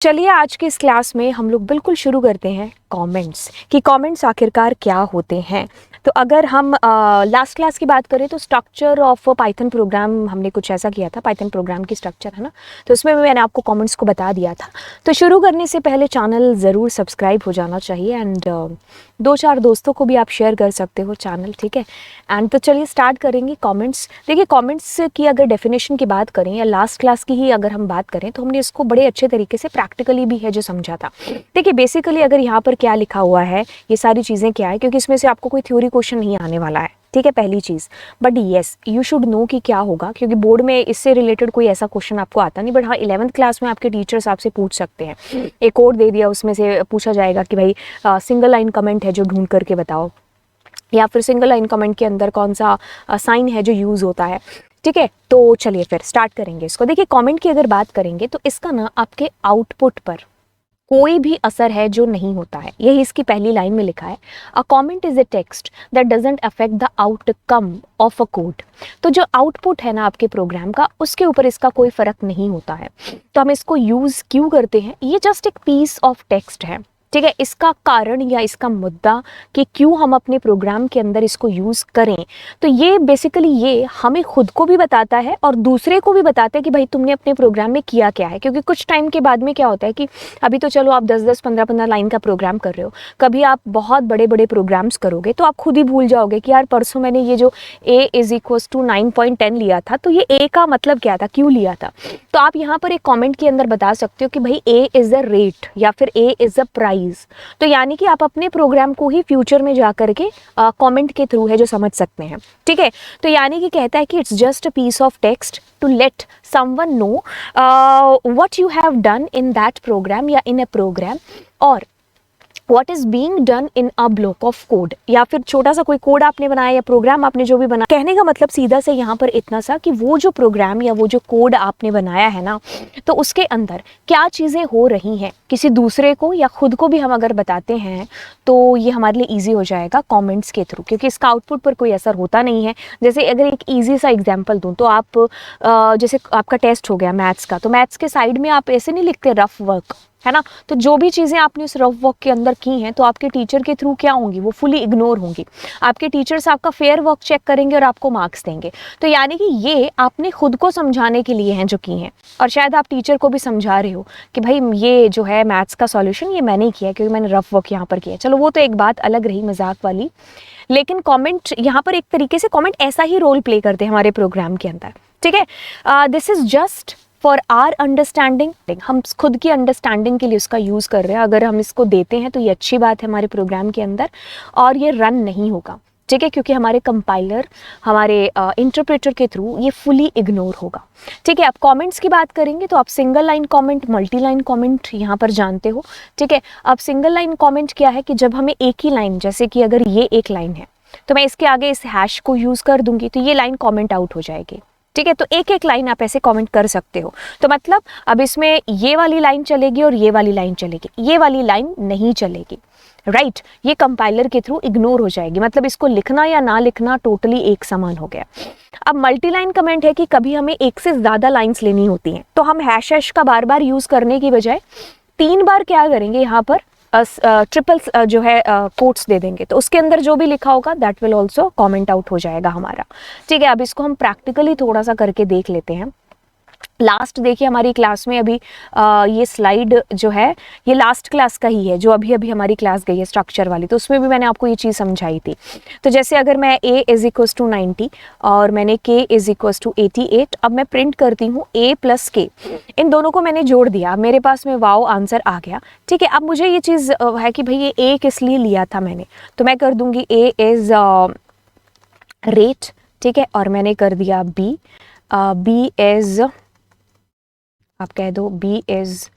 चलिए आज की इस क्लास में हम लोग बिल्कुल शुरू करते हैं कमेंट्स कि कमेंट्स आखिरकार क्या होते हैं। तो अगर हम लास्ट क्लास की बात करें तो स्ट्रक्चर ऑफ पाइथन प्रोग्राम हमने कुछ ऐसा किया था, पाइथन प्रोग्राम की स्ट्रक्चर है ना, तो उसमें भी मैंने आपको कमेंट्स को बता दिया था। तो शुरू करने से पहले चैनल ज़रूर सब्सक्राइब हो जाना चाहिए एंड 2-4 दोस्तों को भी आप शेयर कर सकते हो चैनल, ठीक है। एंड तो चलिए स्टार्ट करेंगे कमेंट्स। देखिए कमेंट्स की अगर डेफिनेशन की बात करें या लास्ट क्लास की ही अगर हम बात करें तो हमने इसको बड़े अच्छे तरीके से प्रैक्टिकली भी है जो समझा था। देखिए बेसिकली अगर यहाँ पर क्या लिखा हुआ है, ये सारी चीज़ें क्या है, क्योंकि इसमें से आपको कोई थ्योरी क्वेश्चन नहीं आने वाला है, ठीक है, पहली चीज़। But yes you should know कि क्या होगा, क्योंकि बोर्ड में इससे रिलेटेड कोई ऐसा क्वेश्चन आपको आता नहीं। बट हाँ 11th क्लास में आपके टीचर्स आपसे पूछ सकते हैं। एक और दे दिया, उसमें से पूछा जाएगा कि भाई सिंगल लाइन कमेंट है जो ढूंढ करके बताओ, या फिर सिंगल लाइन कमेंट के अंदर कौन सा साइन है जो यूज़ होता है, ठीक है। तो चलिए फिर स्टार्ट करेंगे इसको। देखिए कमेंट की अगर बात करेंगे तो इसका ना आपके आउटपुट पर कोई भी असर है जो नहीं होता है, यही इसकी पहली लाइन में लिखा है। A comment is a text that doesn't affect the outcome of a code. तो जो आउटपुट है ना आपके प्रोग्राम का, उसके ऊपर इसका कोई फर्क नहीं होता है। तो हम इसको यूज क्यों करते हैं, ये जस्ट एक पीस ऑफ टेक्स्ट है, ठीक है। इसका कारण या इसका मुद्दा कि क्यों हम अपने प्रोग्राम के अंदर इसको यूज़ करें, तो ये बेसिकली ये हमें खुद को भी बताता है और दूसरे को भी बताता है कि भाई तुमने अपने प्रोग्राम में किया क्या है। क्योंकि कुछ टाइम के बाद में क्या होता है कि अभी तो चलो आप 10-10, 15-15 लाइन का प्रोग्राम कर रहे हो, कभी आप बहुत बड़े बड़े प्रोग्राम्स करोगे तो आप खुद ही भूल जाओगे कि यार परसों मैंने ये जो a = 9.10 लिया था, तो ये a का मतलब क्या था, क्यों लिया था। तो आप यहाँ पर एक कॉमेंट के अंदर बता सकते हो कि भाई a इज़ अ रेट या फिर a इज़ अ प्राइस। तो यानी कि आप अपने प्रोग्राम को ही फ्यूचर में जा करके कमेंट के थ्रू है जो समझ सकते हैं, ठीक है। तो यानी कि कहता है कि it's just a piece of text to let someone know what you have done in that program या इन अ प्रोग्राम, और What is being done in a block of code, या फिर छोटा सा कोई कोड आपने बनाया या प्रोग्राम आपने जो भी बनाया। कहने का मतलब सीधा से यहाँ पर इतना सा कि वो जो प्रोग्राम या वो जो कोड आपने बनाया है ना, तो उसके अंदर क्या चीज़ें हो रही हैं, किसी दूसरे को या खुद को भी हम अगर बताते हैं तो ये हमारे लिए ईजी हो जाएगा कमेंट्स के थ्रू, क्योंकि इसका आउटपुट पर कोई असर होता नहीं है। जैसे अगर एक ईजी सा एग्जाम्पल दूँ तो आप जैसे आपका टेस्ट हो गया मैथ्स का, तो मैथ्स के साइड में आप ऐसे नहीं लिखते रफ वर्क, है ना। तो जो भी चीज़ें आपने उस रफ वर्क के अंदर की हैं तो आपके टीचर के थ्रू क्या होंगी, वो फुली इग्नोर होंगी। आपके टीचर्स आपका फेयर वर्क चेक करेंगे और आपको मार्क्स देंगे। तो यानी कि ये आपने खुद को समझाने के लिए हैं जो की हैं, और शायद आप टीचर को भी समझा रहे हो कि भाई ये जो है मैथ्स का सॉल्यूशन ये मैंने ही किया क्योंकि मैंने रफ वर्क यहाँ पर किया। चलो वो तो एक बात अलग रही मजाक वाली, लेकिन कमेंट यहाँ पर एक तरीके से कमेंट ऐसा ही रोल प्ले करते हैं हमारे प्रोग्राम के अंदर, ठीक है। This is just for our understanding, हम खुद की अंडरस्टैंडिंग के लिए उसका यूज़ कर रहे हैं। अगर हम इसको देते हैं तो ये अच्छी बात है हमारे प्रोग्राम के अंदर, और ये रन नहीं होगा, ठीक है, क्योंकि हमारे कंपाइलर हमारे इंटरप्रेटर के थ्रू ये फुली इग्नोर होगा, ठीक है। अब कमेंट्स की बात करेंगे तो आप single line comment, multi line comment यहाँ पर जानते हो, ठीक है। अब सिंगल लाइन कमेंट क्या है कि जब हमें एक ही लाइन, जैसे कि अगर ये एक लाइन है तो मैं इसके आगे इस हैश को यूज़ कर दूंगी तो ये लाइन कमेंट आउट हो जाएगी, ठीक है। तो एक एक लाइन आप ऐसे कमेंट कर सकते हो। तो मतलब अब इसमें ये वाली लाइन चलेगी और ये वाली लाइन चलेगी, ये वाली लाइन नहीं चलेगी, राइट। ये कंपाइलर के थ्रू इग्नोर हो जाएगी, मतलब इसको लिखना या ना लिखना टोटली एक समान हो गया। अब मल्टी लाइन कमेंट है कि कभी हमें एक से ज़्यादा लाइन्स लेनी होती हैं, तो हम हैश का बार बार यूज़ करने की बजाय 3 बार क्या करेंगे, यहाँ पर ट्रिपल जो है कोट्स दे देंगे, तो उसके अंदर जो भी लिखा होगा that will also comment out हो जाएगा हमारा, ठीक है। अब इसको हम प्रैक्टिकली थोड़ा सा करके देख लेते हैं। लास्ट देखिए हमारी क्लास में अभी ये स्लाइड जो है ये लास्ट क्लास का ही है जो अभी अभी हमारी क्लास गई है स्ट्रक्चर वाली, तो उसमें भी मैंने आपको ये चीज़ समझाई थी। तो जैसे अगर मैं a = 90 और मैंने k = 88, अब मैं प्रिंट करती हूँ a + k, इन दोनों को मैंने जोड़ दिया, मेरे पास में वाओ आंसर आ गया, ठीक है। अब मुझे ये चीज़ है कि भाई ये a किस लिए लिया था मैंने, तो मैं कर दूंगी a इज़ रेट, ठीक है, और मैंने कर दिया b इज़, आप कह दो b इज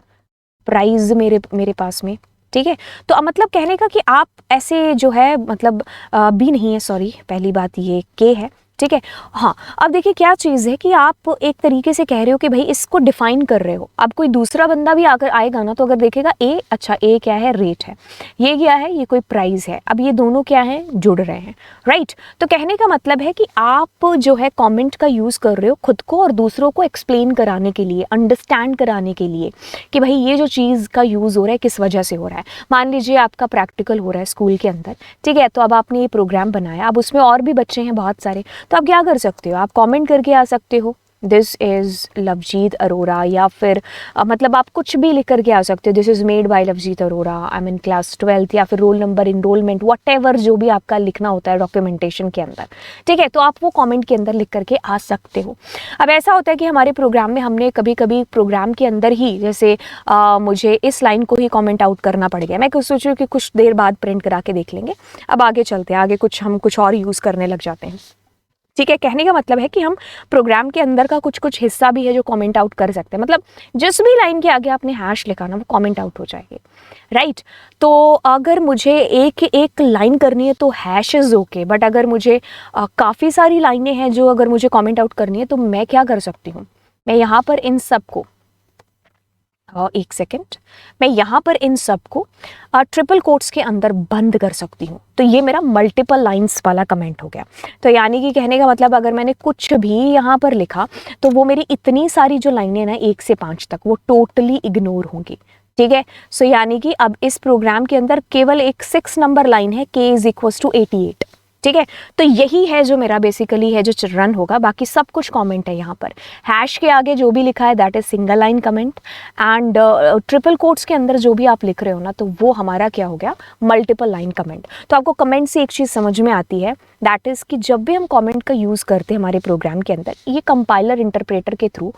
प्राइज मेरे पास में, ठीक है। तो अब मतलब कहने का कि आप ऐसे जो है मतलब b नहीं है, सॉरी, पहली बात ये k है, ठीक है। हाँ, अब देखिए क्या चीज़ है कि आप एक तरीके से कह रहे हो कि भाई इसको डिफाइन कर रहे हो। अब कोई दूसरा बंदा भी आकर आएगा ना, तो अगर देखेगा ए, अच्छा ए क्या है, रेट है, ये क्या है, ये कोई प्राइस है, अब ये दोनों क्या है, जुड़ रहे हैं, राइट। तो कहने का मतलब है कि आप जो है कमेंट का यूज़ कर रहे हो खुद को और दूसरों को एक्सप्लेन कराने के लिए, अंडरस्टैंड कराने के लिए कि भाई ये जो चीज़ का यूज़ हो रहा है किस वजह से हो रहा है। मान लीजिए आपका प्रैक्टिकल हो रहा है स्कूल के अंदर, ठीक है, तो अब आपने ये प्रोग्राम बनाया, अब उसमें और भी बच्चे हैं बहुत सारे, तो आप क्या कर सकते हो, आप कमेंट करके आ सकते हो दिस इज़ लवजीत अरोरा, या फिर मतलब आप कुछ भी लिख करके आ सकते हो, this is made by Lovejeet Arora, I am in class 12th, या फिर रोल नंबर, इनरोलमेंट, वट जो भी आपका लिखना होता है डॉक्यूमेंटेशन के अंदर, ठीक है, तो आप वो कमेंट के अंदर लिख करके आ सकते हो। अब ऐसा होता है कि हमारे प्रोग्राम में हमने कभी कभी प्रोग्राम के अंदर ही जैसे मुझे इस लाइन को ही कमेंट आउट करना पड़ गया, मैं कुछ सोच रही हूँ कि कुछ देर बाद प्रिंट करा के देख लेंगे, अब आगे चलते हैं, आगे हम कुछ और यूज़ करने लग जाते हैं, ठीक है। कहने का मतलब है कि हम प्रोग्राम के अंदर का कुछ हिस्सा भी है जो कमेंट आउट कर सकते हैं, मतलब जिस भी लाइन के आगे आपने हैश लिखा ना वो कमेंट आउट हो जाएगी, राइट। तो अगर मुझे एक एक लाइन करनी है तो हैश इज़ ओके, बट अगर मुझे काफ़ी सारी लाइनें हैं जो अगर मुझे कमेंट आउट करनी है तो मैं क्या कर सकती हूँ, मैं यहाँ पर इन सबको एक सेकेंड, मैं यहाँ पर इन सबको ट्रिपल कोट्स के अंदर बंद कर सकती हूँ, तो ये मेरा मल्टीपल लाइंस वाला कमेंट हो गया। तो यानी कि कहने का मतलब अगर मैंने कुछ भी यहाँ पर लिखा तो वो मेरी इतनी सारी जो लाइनें ना 1 से 5 तक वो टोटली इग्नोर होंगी, ठीक है। सो यानी कि अब इस प्रोग्राम के अंदर केवल एक 6 नंबर लाइन है, k इज इक्वल टू 88, ठीक है। तो यही है जो मेरा बेसिकली है जो रन होगा, बाकी सब कुछ कमेंट है यहाँ पर। हैश के आगे जो भी लिखा है that is single line comment, and triple quotes के अंदर जो भी आप लिख रहे हो ना तो वो हमारा क्या हो गया, मल्टीपल लाइन कमेंट। तो आपको कमेंट से एक चीज़ समझ में आती है, दैट इज़ कि जब भी हम कमेंट का यूज़ करते हैं हमारे प्रोग्राम के अंदर, ये कंपाइलर इंटरप्रेटर के थ्रू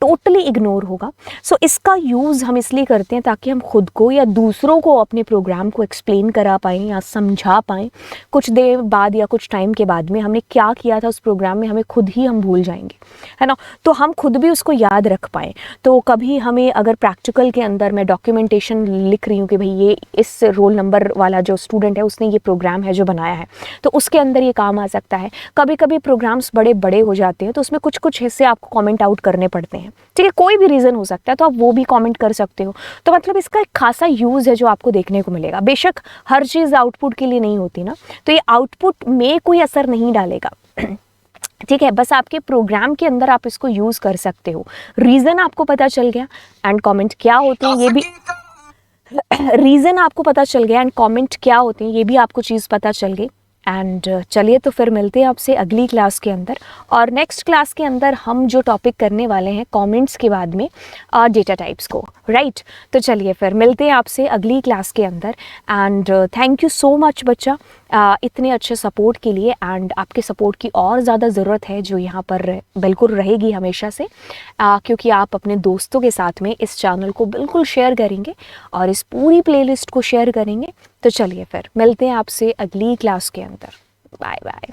टोटली इग्नोर होगा। सो इसका यूज़ हम इसलिए करते हैं ताकि हम खुद को या दूसरों को अपने प्रोग्राम को एक्सप्लेन करा पाएँ या समझा पाएँ। कुछ देर बाद या कुछ टाइम के बाद में हमने क्या किया था उस प्रोग्राम में हमें खुद ही हम भूल जाएंगे, है ना, तो हम खुद भी उसको याद रख पाएँ। तो कभी हमें अगर प्रैक्टिकल के अंदर मैं डॉक्यूमेंटेशन लिख रही हूँ कि भाई ये इस रोल नंबर वाला जो स्टूडेंट है उसने ये प्रोग्राम है जो बनाया है, तो उसके अंदर ये काम आ सकता है। कभी कभी प्रोग्राम्स बड़े बड़े हो जाते हैं तो उसमें कुछ कुछ हिस्से आपको कमेंट आउट करने पड़ते हैं, ठीक है, कोई भी रीज़न हो सकता है, तो आप वो भी कमेंट कर सकते हो। तो मतलब इसका एक खासा यूज़ है जो आपको देखने को मिलेगा। बेशक हर चीज़ आउटपुट के लिए नहीं होती ना, तो ये आउटपुट में कोई असर नहीं डालेगा ठीक है, बस आपके प्रोग्राम के अंदर आप इसको यूज़ कर सकते हो। रीज़न आपको पता चल गया एंड कमेंट क्या होते हैं ये भी रीज़न आपको पता चल गया एंड कमेंट क्या होते हैं ये भी आपको चीज़ पता चल गई। एंड चलिए तो फिर मिलते हैं आपसे अगली क्लास के अंदर, और नेक्स्ट क्लास के अंदर हम जो टॉपिक करने वाले हैं कमेंट्स के बाद में डेटा टाइप्स को, राइट। तो चलिए फिर मिलते हैं आपसे अगली क्लास के अंदर। And thank you so much बच्चा इतने अच्छे सपोर्ट के लिए, एंड आपके सपोर्ट की और ज़्यादा ज़रूरत है जो यहाँ पर बिल्कुल रहेगी हमेशा से, क्योंकि आप अपने दोस्तों के साथ में इस चैनल को बिल्कुल शेयर करेंगे और इस पूरी प्लेलिस्ट को शेयर करेंगे। तो चलिए फिर मिलते हैं आपसे अगली क्लास के अंदर। Bye bye.